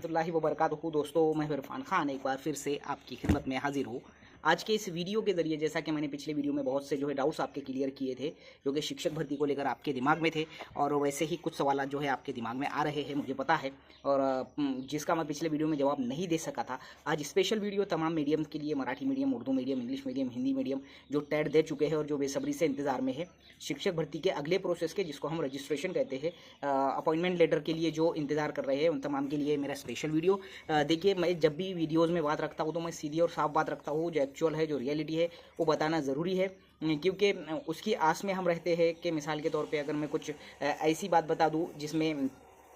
वरहमतुल्लाहि वबरकातुहू। दोस्तों, मैं इरफान खान एक बार फिर से आपकी खिदमत में हाजिर हूँ। आज के इस वीडियो के ज़रिए, जैसा कि मैंने पिछले वीडियो में बहुत से डाउट्स आपके क्लियर किए थे, जो कि शिक्षक भर्ती को लेकर आपके दिमाग में थे, और वैसे ही कुछ सवाल जो है आपके दिमाग में आ रहे हैं, मुझे पता है, और जिसका मैं पिछले वीडियो में जवाब नहीं दे सका था। आज स्पेशल वीडियो तमाम मीडियम के लिए, Marathi medium, Urdu medium, English medium, Hindi medium, जो टेट दे चुके हैं और जो बेसब्री से इंतज़ार में है शिक्षक भर्ती के अगले प्रोसेस के, जिसको हम रजिस्ट्रेशन कहते हैं, अपॉइंटमेंट लेटर के लिए जो इंतज़ार कर रहे हैं, उन तमाम के लिए मेरा स्पेशल वीडियो। देखिए, मैं जब भी वीडियोज़ में बात रखता हूँ तो मैं सीधी और साफ बात रखता हूँ। जो एक्चुअल है, जो रियलिटी है, वो बताना ज़रूरी है, क्योंकि उसकी आस में हम रहते हैं कि मिसाल के तौर पे अगर मैं कुछ ऐसी बात बता दूँ जिसमें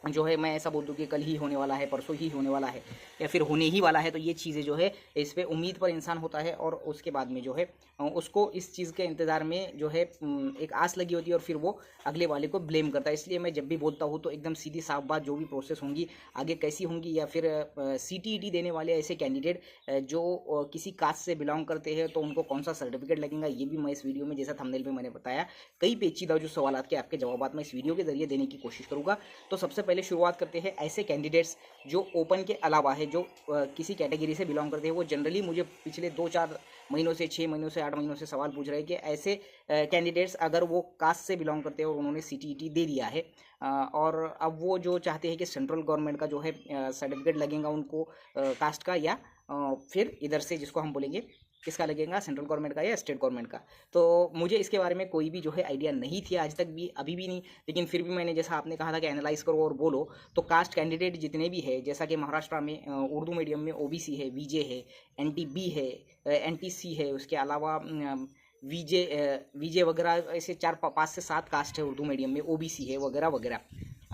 जो है मैं ऐसा बोल दूँ कि कल ही होने वाला है, परसों ही होने वाला है, या फिर होने ही वाला है, तो ये चीज़ें जो है, इस पे उम्मीद पर इंसान होता है, और उसके बाद में जो है उसको इस चीज़ के इंतज़ार में जो है एक आस लगी होती है, और फिर वो अगले वाले को ब्लेम करता है। इसलिए मैं जब भी बोलता हूँ तो एकदम सीधी साफ बात, जो भी प्रोसेस होंगी आगे कैसी होंगी, या फिर CTET देने वाले ऐसे कैंडिडेट जो किसी कास्ट से बिलोंग करते हैं तो उनको कौन सा सर्टिफिकेट लगेगा, ये भी मैं इस वीडियो में, जैसा थंबनेल में मैंने बताया, कई पेचीदा जो सवाल के आपके जवाब मैं इस वीडियो के जरिए देने की कोशिश करूँगा। तो सबसे पहले शुरुआत करते हैं ऐसे कैंडिडेट्स जो ओपन के अलावा है, जो किसी कैटेगरी से बिलोंग करते हैं। वो जनरली मुझे पिछले 2-4 महीनों से, 6 महीनों से, 8 महीनों से सवाल पूछ रहे हैं कि ऐसे कैंडिडेट्स अगर वो कास्ट से बिलोंग करते हैं और उन्होंने CTET दे दिया है, और अब वो जो चाहते हैं कि सेंट्रल गवर्नमेंट का जो है सर्टिफिकेट लगेगा उनको कास्ट का, या फिर इधर से जिसको हम बोलेंगे किसका लगेगा, सेंट्रल गवर्नमेंट का या स्टेट गवर्नमेंट का। तो मुझे इसके बारे में कोई भी जो है आइडिया नहीं थी आज तक भी, अभी भी नहीं, लेकिन फिर भी मैंने, जैसा आपने कहा था कि एनालाइज करो और बोलो, तो कास्ट कैंडिडेट जितने भी है, जैसा कि महाराष्ट्र में उर्दू मीडियम में OBC है, VJ है, NTB है, NTC है, उसके अलावा VJ वगैरह, ऐसे 4-5 से 7 कास्ट है उर्दू मीडियम में, OBC है वगैरह वगैरह।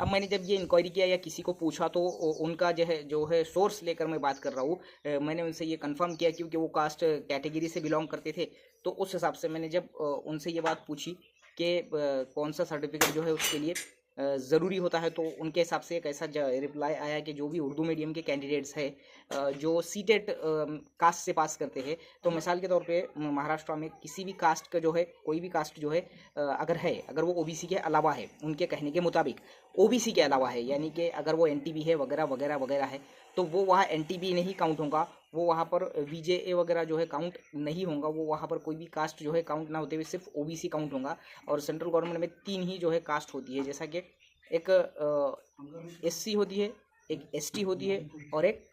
अब मैंने जब ये इंक्वायरी किया या किसी को पूछा, तो उनका जो है सोर्स लेकर मैं बात कर रहा हूँ, मैंने उनसे ये कंफर्म किया, क्योंकि वो कास्ट कैटेगरी से बिलोंग करते थे, तो उस हिसाब से मैंने जब उनसे ये बात पूछी कि कौन सा सर्टिफिकेट जो है उसके लिए ज़रूरी होता है, तो उनके हिसाब से एक ऐसा रिप्लाई आया कि जो भी उर्दू मीडियम के कैंडिडेट्स है जो CTET कास्ट से पास करते हैं, तो मिसाल के तौर पे महाराष्ट्र में किसी भी कास्ट का जो है, कोई भी कास्ट जो है अगर वो OBC के अलावा है, उनके कहने के मुताबिक OBC के अलावा है, यानी कि अगर वो NTB है वगैरह वगैरह वगैरह है, तो वो वहाँ NTB नहीं काउंट होगा, वो वहाँ पर VJA वगैरह जो है काउंट नहीं होगा, वो वहाँ पर कोई भी कास्ट जो है काउंट ना होते हुए सिर्फ OBC काउंट होगा। और सेंट्रल गवर्नमेंट में 3 ही जो है कास्ट होती है, जैसा कि एक SC होती है, एक ST होती है, और एक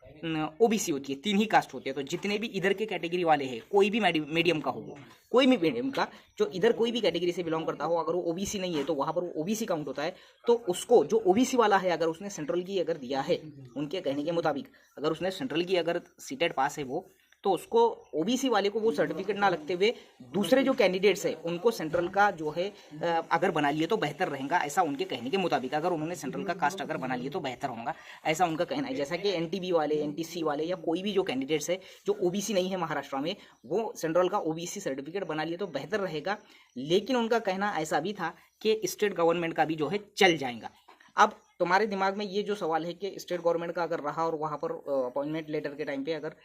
OBC होती है। 3 ही कास्ट होती है। तो जितने भी इधर के कैटेगरी वाले हैं, कोई भी मीडियम का हो, कोई भी मीडियम का जो इधर कोई भी कैटेगरी से बिलोंग करता हो, अगर वो OBC नहीं है तो वहाँ पर वो OBC काउंट होता है। तो उसको, जो OBC वाला है, अगर उसने सेंट्रल की अगर दिया है, उनके कहने के मुताबिक अगर उसने सेंट्रल की अगर CTET पास है वो, तो उसको, OBC वाले को वो सर्टिफिकेट ना लगते हुए दूसरे जो कैंडिडेट्स हैं उनको सेंट्रल का जो है अगर बना लिए तो बेहतर रहेगा, ऐसा उनके कहने के मुताबिक। अगर उन्होंने सेंट्रल का कास्ट अगर बना लिए तो बेहतर होगा, ऐसा उनका कहना है। जैसा कि NTB वाले, NTC वाले, या कोई भी जो कैंडिडेट्स है जो OBC नहीं है महाराष्ट्र में, वो सेंट्रल का OBC सर्टिफिकेट बना लिए तो बेहतर रहेगा। लेकिन उनका कहना ऐसा भी था कि स्टेट गवर्नमेंट का भी जो है चल जाएगा। अब तुम्हारे दिमाग में ये जो सवाल है कि स्टेट गवर्नमेंट का अगर रहा और वहाँ पर अपॉइंटमेंट लेटर के टाइम पे अगर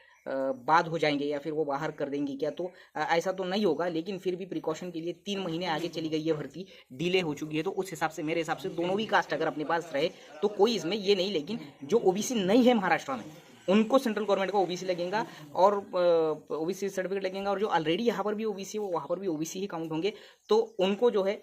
बाद हो जाएंगे या फिर वो बाहर कर देंगी क्या, तो ऐसा तो नहीं होगा, लेकिन फिर भी प्रिकॉशन के लिए 3 महीने आगे चली गई है, भर्ती डिले हो चुकी है। तो उस हिसाब से, मेरे हिसाब से, दोनों भी कास्ट अगर अपने पास रहे तो कोई इसमें ये नहीं, लेकिन जो OBC नहीं है महाराष्ट्र में उनको सेंट्रल गवर्नमेंट का OBC लगेगा, और OBC सर्टिफिकेट लगेगा, और जो ऑलरेडी यहाँ पर भी OBC है वो वहाँ पर भी OBC ही काउंट होंगे, तो उनको जो है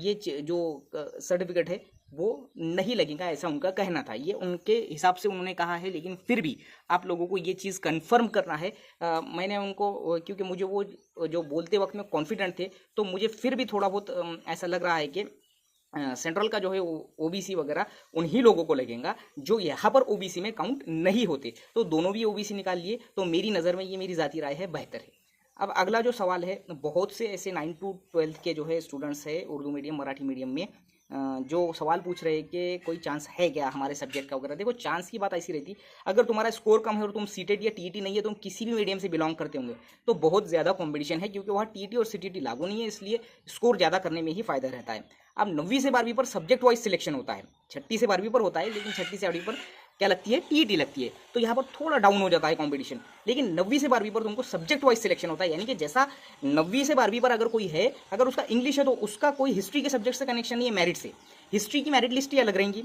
ये जो सर्टिफिकेट है वो नहीं लगेगा, ऐसा उनका कहना था। ये उनके हिसाब से उन्होंने कहा है, लेकिन फिर भी आप लोगों को ये चीज़ कंफर्म करना है। मैंने उनको, क्योंकि मुझे वो जो बोलते वक्त में कॉन्फिडेंट थे, तो मुझे फिर भी थोड़ा बहुत ऐसा लग रहा है कि सेंट्रल का जो है OBC वगैरह उन्हीं लोगों को लगेगा जो यहाँ पर OBC में काउंट नहीं होते। तो दोनों भी OBC निकाल लिए, तो मेरी नज़र में, ये मेरी ज़ाती राय है, बेहतर है। अब अगला जो सवाल है, बहुत से ऐसे 9 to 12 के जो है स्टूडेंट्स है उर्दू मीडियम, मराठी मीडियम में, जो सवाल पूछ रहे हैं कि कोई चांस है क्या हमारे सब्जेक्ट का वगैरह। देखो, चांस की बात ऐसी रहती, अगर तुम्हारा स्कोर कम है और तुम CTET या TET नहीं है, तुम किसी भी मीडियम से बिलोंग करते होंगे, तो बहुत ज़्यादा कॉम्पिटिशन है, क्योंकि वहाँ TET और CTET लागू नहीं है, इसलिए स्कोर ज़्यादा करने में ही फ़ायदा रहता है। अब 9वीं से 12वीं पर सब्जेक्ट वाइज सिलेक्शन होता है, 6ठी से 12वीं पर होता है, लेकिन 6ठी से 8वीं पर क्या लगती है, TET लगती है, तो यहाँ पर थोड़ा डाउन हो जाता है कंपटीशन। लेकिन 9वीं से 12वीं पर तुमको सब्जेक्ट वाइज सिलेक्शन होता है, यानी कि जैसा 9वीं से 12वीं पर अगर कोई है, अगर उसका इंग्लिश है तो उसका कोई हिस्ट्री के सब्जेक्ट से कनेक्शन नहीं है, मेरिट से। हिस्ट्री की मेरिट लिस्ट ही अलग रहेंगी,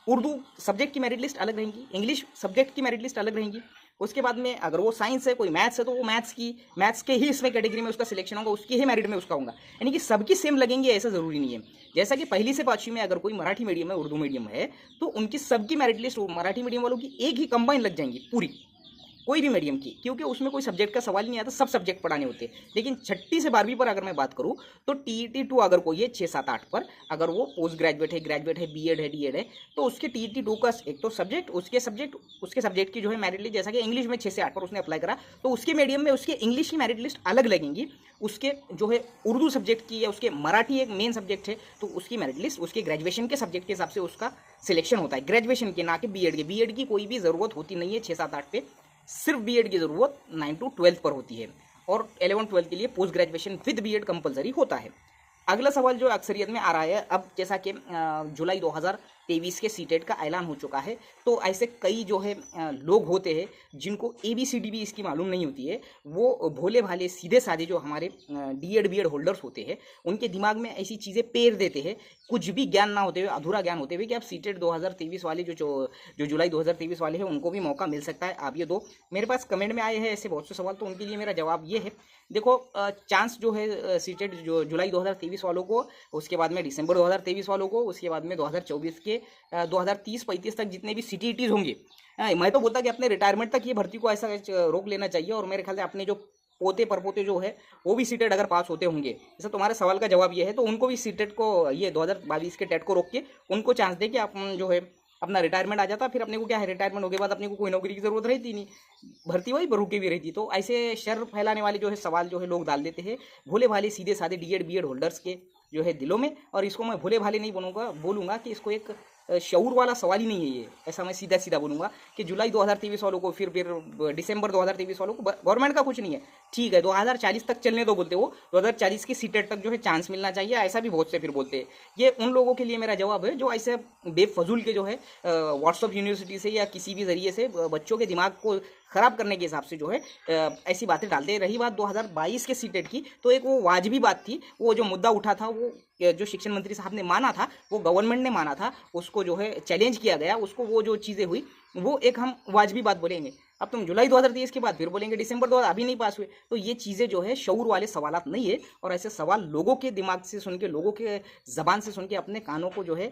उर्दू सब्जेक्ट की मेरिट लिस्ट अलग रहेंगी, इंग्लिश सब्जेक्ट की मेरिट लिस्ट अलग रहेंगी। उसके बाद में अगर वो साइंस है, कोई मैथ्स है, तो वो मैथ्स के ही इसमें कैटेगरी में उसका सिलेक्शन होगा, उसकी ही मेरिट में उसका होगा। यानी कि सबकी सेम लगेंगे ऐसा ज़रूरी नहीं है। जैसा कि पहली से पाँचवीं में अगर कोई मराठी मीडियम है, उर्दू मीडियम है, तो उनकी सबकी मेरिट लिस्ट मराठी मीडियम वालों की एक ही कंबाइन लग जाएंगी पूरी, कोई भी मीडियम की, क्योंकि उसमें कोई सब्जेक्ट का सवाल ही नहीं आता, सब सब्जेक्ट पढ़ाने होते हैं। लेकिन छठी से 12वीं पर अगर मैं बात करूं तो TET 2 अगर कोई है 6, 7, 8 पर, अगर वो पोस्ट ग्रेजुएट है, ग्रेजुएट है, BEd है, DEd है, तो उसके TET 2 का एक तो सब्जेक्ट, उसके सब्जेक्ट की जो है मेरिट लिस्ट, जैसा कि इंग्लिश में 6 से 8 पर उसने अप्लाई करा, तो उसके मीडियम में उसके इंग्लिश की मेरिट लिस्ट अलग लगेंगी। उसके जो है उर्दू सब्जेक्ट की या उसके मराठी एक मेन सब्जेक्ट है, तो उसकी मेरिट लिस्ट उसके ग्रेजुएशन के सब्जेक्ट के हिसाब से उसका सिलेक्शन होता है, ग्रेजुएशन के, ना कि BEd के। BEd की कोई भी ज़रूरत होती नहीं है 6, 7, 8 पे, सिर्फ BEd की ज़रूरत 9 to 12 पर होती है, और 11-12 के लिए post graduation with BEd compulsory होता है। अगला सवाल जो अक्सरियत में आ रहा है, अब जैसा कि जुलाई 2023 के सीटेट का ऐलान हो चुका है, तो ऐसे कई जो है लोग होते हैं जिनको ABCD भी इसकी मालूम नहीं होती है। वो भोले भाले सीधे साधे जो हमारे DEd BEd होल्डर्स होते हैं, उनके दिमाग में ऐसी चीज़ें पेर देते हैं, कुछ भी ज्ञान ना होते हुए, अधूरा ज्ञान होते हुए, कि आप सीटेट 2023 वाले जो जुलाई 2023 वाले हैं उनको भी मौका मिल सकता है, आप ये दो। मेरे पास कमेंट में आए हैं ऐसे बहुत से सवाल, तो उनके लिए मेरा जवाब ये है, देखो चांस जो है सीटेट जो जुलाई 2023 वालों को, उसके बाद में दिसंबर 2023 वालों को, उसके बाद में 2024 के 2030-35 तक जितने भी CTETs होंगे, मैं तो बोलता कि अपने रिटायरमेंट तक ये भर्ती को ऐसा रोक लेना चाहिए। और मेरे ख्याल से अपने जो पोते परपोते जो है वो भी सीटेट अगर पास होते होंगे, जैसा तुम्हारे सवाल का जवाब ये है, तो उनको भी सीटेट को, ये 2022 के टेट को रोक के उनको चांस दे कि आप जो है अपना रिटायरमेंट आ जाता, फिर अपने को क्या है, रिटायरमेंट होने के बाद अपने को कोई नौकरी की जरूरत रहती नहीं, भर्ती वही रुकी भी रहती। तो ऐसे शर फैलाने वाले जो है सवाल जो है लोग डाल देते हैं भोले भाले सीधे साधे DEd BEd होल्डर्स के जो है दिलों में, और इसको मैं भोले भाले नहीं बोलूँगा कि इसको एक शऊर वाला सवाल ही नहीं है ये, ऐसा मैं सीधा सीधा बोलूँगा कि जुलाई 2023 वालों को, फिर दिसंबर 2023 वालों को गवर्नमेंट का कुछ नहीं है, ठीक है 2040 तक चलने दो बोलते हो, 2040 की सीटेट तक जो है चांस मिलना चाहिए, ऐसा भी बहुत से फिर बोलते हैं। ये उन लोगों के लिए मेरा जवाब है जो ऐसे बेफजूल के जो है व्हाट्सअप यूनिवर्सिटी से या किसी भी जरिए से बच्चों के दिमाग को खराब करने के हिसाब से जो है ऐसी बातें डालते हैं। रही बात 2022 के सीटेट की, तो एक वो वाजिबी बात थी, वो जो मुद्दा उठा था, वो जो शिक्षण मंत्री साहब ने माना था, वो गवर्नमेंट ने माना था, उसको जो है चैलेंज किया गया, उसको वो जो चीज़ें हुई वो एक हम वाजिबी बात बोलेंगे। अब तुम जुलाई 2023 के बाद फिर बोलेंगे दिसंबर 2000 अभी नहीं पास हुए, तो ये चीज़ें जो है शऊर वाले सवालात नहीं है, और ऐसे सवाल लोगों के दिमाग से सुन के, लोगों के ज़बान से सुन के अपने कानों को जो है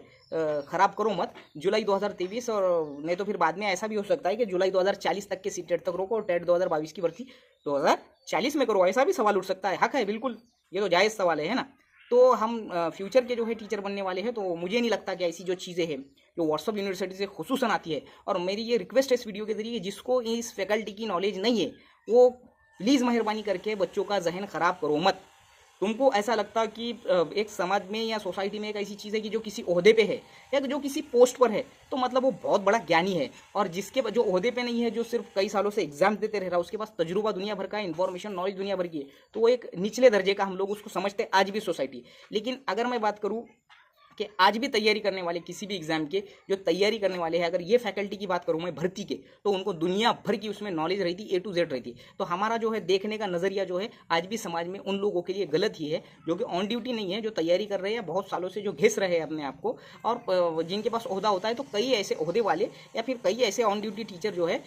ख़राब करो मत। जुलाई 2023 और नहीं तो फिर बाद में ऐसा भी हो सकता है कि जुलाई 2040 तक के सीटेट तक रोको और टेट 2022 की भर्ती 2040 में करो, ऐसा भी सवाल उठ सकता है। हक है, बिल्कुल, ये तो जायज़ सवाल है ना। तो हम फ्यूचर के जो है टीचर बनने वाले हैं, तो मुझे नहीं लगता कि ऐसी जो चीज़ें हैं जो व्हाट्सअप यूनिवर्सिटी से खुसूसन आती है, और मेरी ये रिक्वेस्ट है इस वीडियो के जरिए, जिसको इस फैकल्टी की नॉलेज नहीं है वो प्लीज़ मेहरबानी करके बच्चों का जहन ख़राब करो मत। तुमको ऐसा लगता कि एक समाज में या सोसाइटी में एक ऐसी चीज़ है कि जो किसी ओहदे पे है या जो किसी पोस्ट पर है, तो मतलब वो बहुत बड़ा ज्ञानी है, और जिसके जो ओहदे पे नहीं है, जो सिर्फ कई सालों से एग्जाम देते रह रहा है, उसके पास तजुर्बा दुनिया भर का, इन्फॉर्मेशन नॉलेज दुनिया भर की है, तो वो एक निचले दर्जे का हम लोग उसको समझते हैं आज भी सोसाइटी। लेकिन अगर मैं बात करूँ कि आज भी तैयारी करने वाले, किसी भी एग्जाम के जो तैयारी करने वाले हैं, अगर ये फैकल्टी की बात करूँ मैं भर्ती के, तो उनको दुनिया भर की उसमें नॉलेज रहती, A to Z रहती। तो हमारा जो है देखने का नज़रिया जो है आज भी समाज में उन लोगों के लिए गलत ही है जो कि ऑन ड्यूटी नहीं है, जो तैयारी कर रहे हैं बहुत सालों से, जो घिस रहे हैं अपने आप को, और जिनके पास ओहदा होता है, तो कई ऐसे ओहदे वाले या फिर कई ऐसे ऑन ड्यूटी टीचर जो है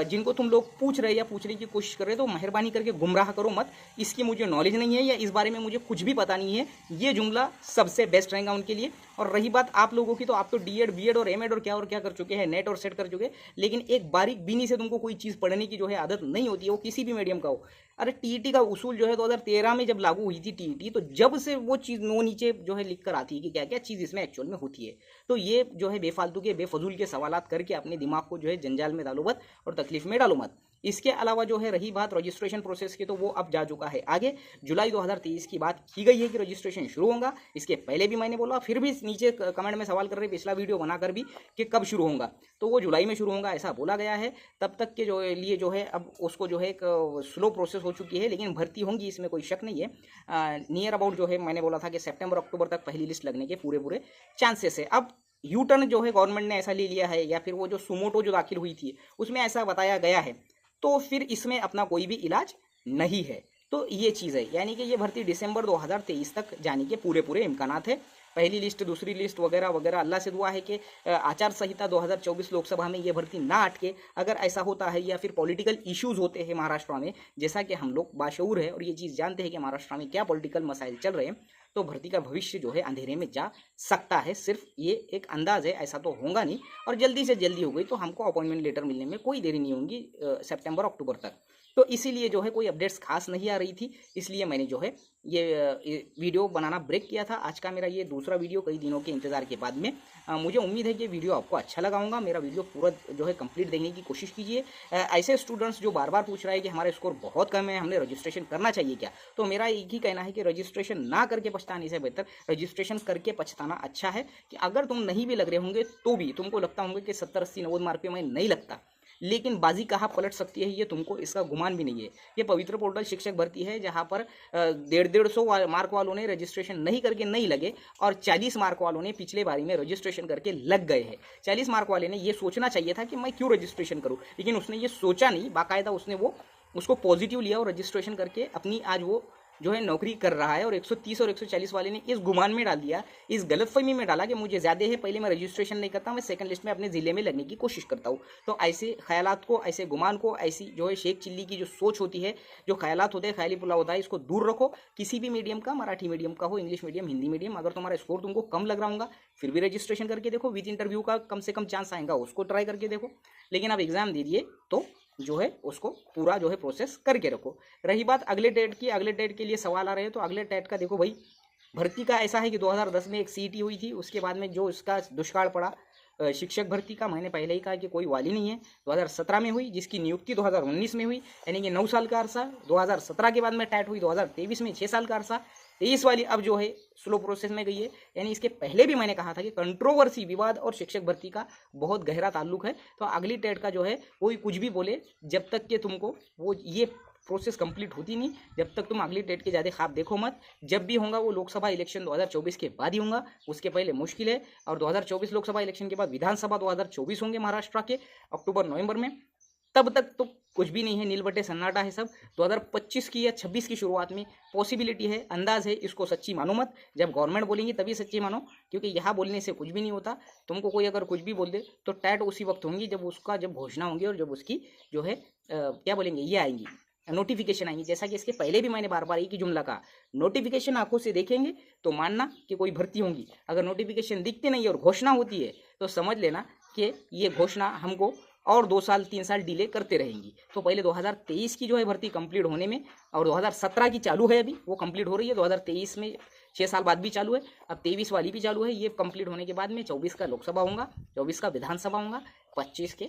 जिनको तुम लोग पूछ रहे या पूछने की कोशिश कर रहे हो, तो मेहरबानी करके गुमराह करो मत। इसकी मुझे नॉलेज नहीं है या इस बारे में मुझे कुछ भी पता नहीं है, ये जुमला सबसे बेस्ट रहेगा उनके लिए। और रही बात आप लोगों की, तो आप तो DEd BEd और MAd और क्या कर चुके हैं, नेट और सेट कर चुके हैं, लेकिन एक बारीक बीनी से तुमको कोई चीज़ पढ़ने की जो है आदत नहीं होती है, वो किसी भी मीडियम का हो। अरे TET का उसूल जो है 2013 में जब लागू हुई थी TET, तो जब से वो चीज़ नीचे जो है लिख कर आती है कि क्या क्या चीज़ इसमें एक्चुअल में होती है। तो ये जो है बेफालतू के बेफजूल के सवालात करके अपने दिमाग को जो है जंजाल में डालो मत और तकलीफ में डालो मत। इसके अलावा जो है रही बात रजिस्ट्रेशन प्रोसेस की, तो वो अब जा चुका है आगे। जुलाई 2023 की बात की गई है कि रजिस्ट्रेशन शुरू होगा। इसके पहले भी मैंने बोला, फिर भी नीचे कमेंट में सवाल कर रहे पिछला वीडियो बनाकर भी कि कब शुरू होगा, तो वो जुलाई में शुरू होगा ऐसा बोला गया है। तब तक के जो लिए जो है अब उसको जो है एक स्लो प्रोसेस हो चुकी है, लेकिन भर्ती होंगी इसमें कोई शक नहीं है। नियर अबाउट जो है मैंने बोला था कि सितंबर अक्टूबर तक पहली लिस्ट लगने के पूरे चांसेस है। अब यू टर्न जो है गवर्नमेंट ने ऐसा ले लिया है, या फिर वो जो सुमोटो जो दाखिल हुई थी उसमें ऐसा बताया गया है, तो फिर इसमें अपना कोई भी इलाज नहीं है। तो ये चीज़ है, यानी कि ये भर्ती दिसंबर 2023 तक जाने के पूरे इम्कानात है। पहली लिस्ट, दूसरी लिस्ट वगैरह वगैरह। अल्लाह से दुआ है कि आचार संहिता 2024 लोकसभा में ये भर्ती ना अटके। अगर ऐसा होता है या फिर पॉलिटिकल इश्यूज होते हैं महाराष्ट्र में, जैसा कि हम लोग बाशऊर है और ये चीज़ जानते हैं कि महाराष्ट्र में क्या पॉलिटिकल मसाइल चल रहे हैं, तो भर्ती का भविष्य जो है अंधेरे में जा सकता है। सिर्फ ये एक अंदाज है, ऐसा तो होगा नहीं। और जल्दी से जल्दी हो गई तो हमको अपॉइंटमेंट लेटर मिलने में कोई देरी नहीं होगी सितंबर अक्टूबर तक। तो इसीलिए जो है कोई अपडेट्स खास नहीं आ रही थी, इसलिए मैंने जो है ये वीडियो बनाना ब्रेक किया था। आज का मेरा ये दूसरा वीडियो कई दिनों के इंतज़ार के बाद में। मुझे उम्मीद है कि वीडियो आपको अच्छा लगा होगा। मेरा वीडियो पूरा जो है कंप्लीट देखने की कोशिश कीजिए। ऐसे स्टूडेंट्स जो बार बार पूछ रहे हैं कि हमारा स्कोर बहुत कम है, हमने रजिस्ट्रेशन करना चाहिए क्या, तो मेरा एक ही कहना है कि रजिस्ट्रेशन ना करके पछताने से बेहतर रजिस्ट्रेशन करके पछताना अच्छा है। कि अगर तुम नहीं भी लग रहे होंगे तो भी तुमको लगता होंगे कि 70, 80, 90 मार्क पे मैं नहीं लगता, लेकिन बाजी कहाँ पलट सकती है ये तुमको इसका गुमान भी नहीं है। ये पवित्र पोर्टल शिक्षक भर्ती है जहाँ पर 150 मार्क वालों ने रजिस्ट्रेशन नहीं करके नहीं लगे और 40 मार्क वालों ने पिछले बारी में रजिस्ट्रेशन करके लग गए हैं। 40 मार्क वाले ने ये सोचना चाहिए था कि मैं क्यों रजिस्ट्रेशन करूँ, लेकिन उसने ये सोचा नहीं, बाकायदा उसने उसको पॉजिटिव लिया और रजिस्ट्रेशन करके अपनी आज वो जो है नौकरी कर रहा है। और 130 और 140 वाले ने इस गुमान में डाल दिया, इस गलतफहमी में डाला कि मुझे ज़्यादा है, पहले मैं रजिस्ट्रेशन नहीं करता, मैं सेकंड लिस्ट में अपने ज़िले में लगने की कोशिश करता हूँ। तो ऐसे ख्यालात को, ऐसे गुमान को, ऐसी जो है शेख चिल्ली की जो सोच होती है, जो ख्यालात होते हैं, ख्याली पुलाव होता है, इसको दूर रखो। किसी भी मीडियम का, मराठी मीडियम का हो, इंग्लिश मीडियम, हिंदी मीडियम, अगर तुम्हारा स्कोर तुमको कम लग रहा होगा फिर भी रजिस्ट्रेशन करके देखो। विद इंटरव्यू का कम से कम चांस आएगा, उसको ट्राई करके देखो। लेकिन आप एग्ज़ाम दे दिए तो जो है उसको पूरा जो है प्रोसेस करके रखो। रही बात अगले डेट की, अगले डेट के लिए सवाल आ रहे हैं, तो अगले डेट का देखो भाई, भर्ती का ऐसा है कि 2010 में एक सीईटी हुई थी, उसके बाद में जो इसका दुष्काल पड़ा शिक्षक भर्ती का, मैंने पहले ही कहा कि कोई वाली नहीं है। 2017 में हुई, जिसकी नियुक्ति 2019 में हुई, यानी कि 9 साल का अरसा। 2017 के बाद में टैट हुई 2023 में, 6 साल का अरसा। 23 वाली अब जो है स्लो प्रोसेस में गई है। यानी इसके पहले भी मैंने कहा था कि कंट्रोवर्सी, विवाद और शिक्षक भर्ती का बहुत गहरा ताल्लुक है। तो अगली टेट का जो है कोई कुछ भी बोले, जब तक कि तुमको वो ये प्रोसेस कंप्लीट होती नहीं, जब तक तुम अगली डेट के ज़्यादा ख्वाब देखो मत। जब भी होगा वो लोकसभा इलेक्शन 2024 के बाद ही होगा, उसके पहले मुश्किल है। और 2024 लोकसभा इलेक्शन के बाद विधानसभा 2024 होंगे महाराष्ट्र के अक्टूबर नवंबर में। तब तक तो कुछ भी नहीं है, नील बटे सन्नाटा है सब। 2025 की या 26 की शुरुआत में पॉसिबिलिटी है, अंदाज है, इसको सच्ची मानो मत। जब गवर्नमेंट बोलेंगी तभी सच्ची मानो, क्योंकि यहाँ बोलने से कुछ भी नहीं होता। तुमको कोई अगर कुछ भी बोल दे तो टैट उसी वक्त होंगी जब घोषणा होंगी और जब उसकी जो है क्या बोलेंगे, ये आएंगी, नोटिफिकेशन आएंगी। जैसा कि इसके पहले भी मैंने बार बार एक ही जुमला कहा, नोटिफिकेशन आंखों से देखेंगे तो मानना कि कोई भर्ती होंगी। अगर नोटिफिकेशन दिखती नहीं और घोषणा होती है तो समझ लेना कि ये घोषणा हमको और 2 साल 3 साल डिले करते रहेंगी। तो पहले 2023 की जो है भर्ती कंप्लीट होने में, और 2017 की चालू है, अभी वो कंप्लीट हो रही है। 2023 में 6 साल बाद भी चालू है, अब 23 वाली भी चालू है। ये कंप्लीट होने के बाद में 24 का लोकसभा होगा, 24 का विधानसभा होगा, 25 के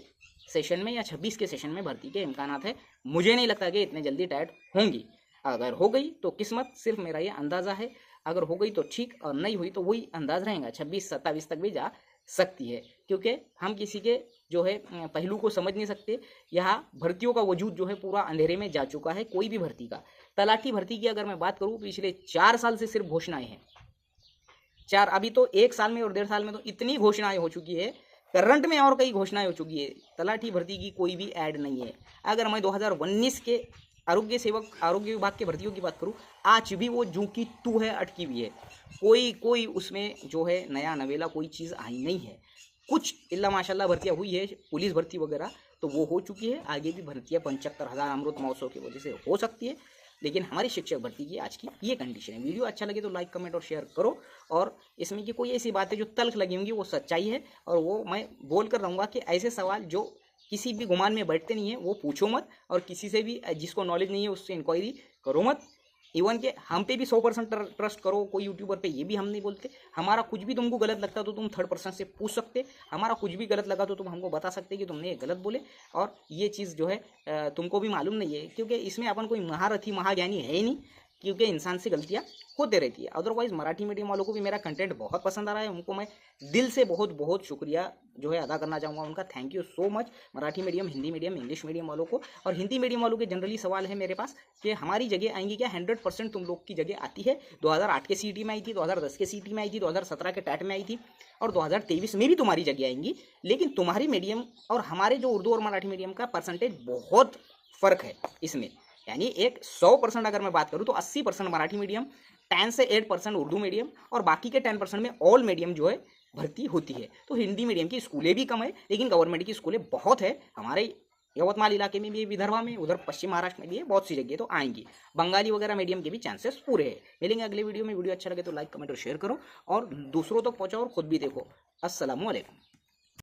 सेशन में या 26 के सेशन में भर्ती के इम्कानात है। मुझे नहीं लगता कि इतने जल्दी टैट होंगी। अगर हो गई तो किस्मत, सिर्फ मेरा ये अंदाज़ा है। अगर हो गई तो ठीक, और नहीं हुई तो वही अंदाज रहेगा, 26-27 तक भी जा सकती है। क्योंकि हम किसी के जो है पहलू को समझ नहीं सकते। यहाँ भर्तियों का वजूद जो है पूरा अंधेरे में जा चुका है। कोई भी भर्ती का, तलाठी भर्ती की अगर मैं बात करूँ, पिछले 4 साल से सिर्फ घोषणाएं हैं। 4, अभी तो 1 साल में और 1.5 साल में तो इतनी घोषणाएं हो चुकी है, करंट में और कई घोषणाएं हो चुकी है। तलाठी भर्ती की कोई भी ऐड नहीं है। अगर मैं 2019 के आरोग्य विभाग के भर्तियों की बात करूं, आज भी वो जू की तू है, अटकी हुई है। कोई उसमें जो है नया नवेला कोई चीज़ आई नहीं है। कुछ इल्ला माशाल्लाह भर्तियाँ हुई है, पुलिस भर्ती वगैरह तो वो हो चुकी है। आगे भी भर्तियाँ 75,000 अमृत महोत्सव की वजह से हो सकती है। लेकिन हमारी शिक्षक भर्ती की आज की ये कंडीशन है। वीडियो अच्छा लगे तो लाइक, कमेंट और शेयर करो। और इसमें की कोई ऐसी बातें जो तल्ख लगी होंगी वो सच्चाई है, और वो मैं बोल कर रहूँगा कि ऐसे सवाल जो किसी भी गुमान में बैठते नहीं है वो पूछो मत। और किसी से भी जिसको नॉलेज नहीं है उससे इंक्वायरी करो मत। इवन के हम पे भी 100% ट्रस्ट करो, कोई यूट्यूबर पे ये भी हम नहीं बोलते। हमारा कुछ भी तुमको गलत लगता तो तुम 3rd पर्सन से पूछ सकते। हमारा कुछ भी गलत लगा तो तुम हमको बता सकते कि तुमने ये गलत बोले, और ये चीज़ जो है तुमको भी मालूम नहीं है। क्योंकि इसमें अपन कोई महारथी महाज्ञानी है ही नहीं, क्योंकि इंसान से गलतियाँ होते रहती है। अदरवाइज़ मराठी मीडियम वालों को भी मेरा कंटेंट बहुत पसंद आ रहा है। उनको मैं दिल से बहुत बहुत शुक्रिया जो है अदा करना चाहूँगा उनका। Thank you so much Marathi medium, Hindi medium, English medium वालों को। और हिंदी मीडियम वालों के जनरली सवाल है मेरे पास कि हमारी जगह आएंगी क्या? 100% तुम लोग की जगह आती है। 2008 के सीटी में आई थी, 2010 के सीटी में आई थी, 2017 के टैट में आई थी, और 2023 में भी तुम्हारी जगह आएंगी। लेकिन तुम्हारी मीडियम और हमारे जो उर्दू और मराठी मीडियम का परसेंटेज बहुत फ़र्क है इसमें। यानी एक 100% अगर मैं बात करूँ तो 80% मराठी मीडियम, 10 से 8% उर्दू मीडियम और बाकी के 10% में ऑल मीडियम जो है भर्ती होती है। तो हिंदी मीडियम की स्कूलें भी कम है, लेकिन गवर्नमेंट की स्कूलें बहुत है। हमारे यवतमाल इलाके में भी है, विदर्भा में, उधर पश्चिम महाराष्ट्र में भी है, बहुत सी जगह तो आएंगी। बंगाली वगैरह मीडियम के भी चांसेस पूरे हैं। मिलेंगे अगले वीडियो में। वीडियो अच्छा लगे तो लाइक कमेंट और शेयर करो और दूसरों तक पहुंचाओ और खुद भी देखो। अस्सलामु अलैकुम।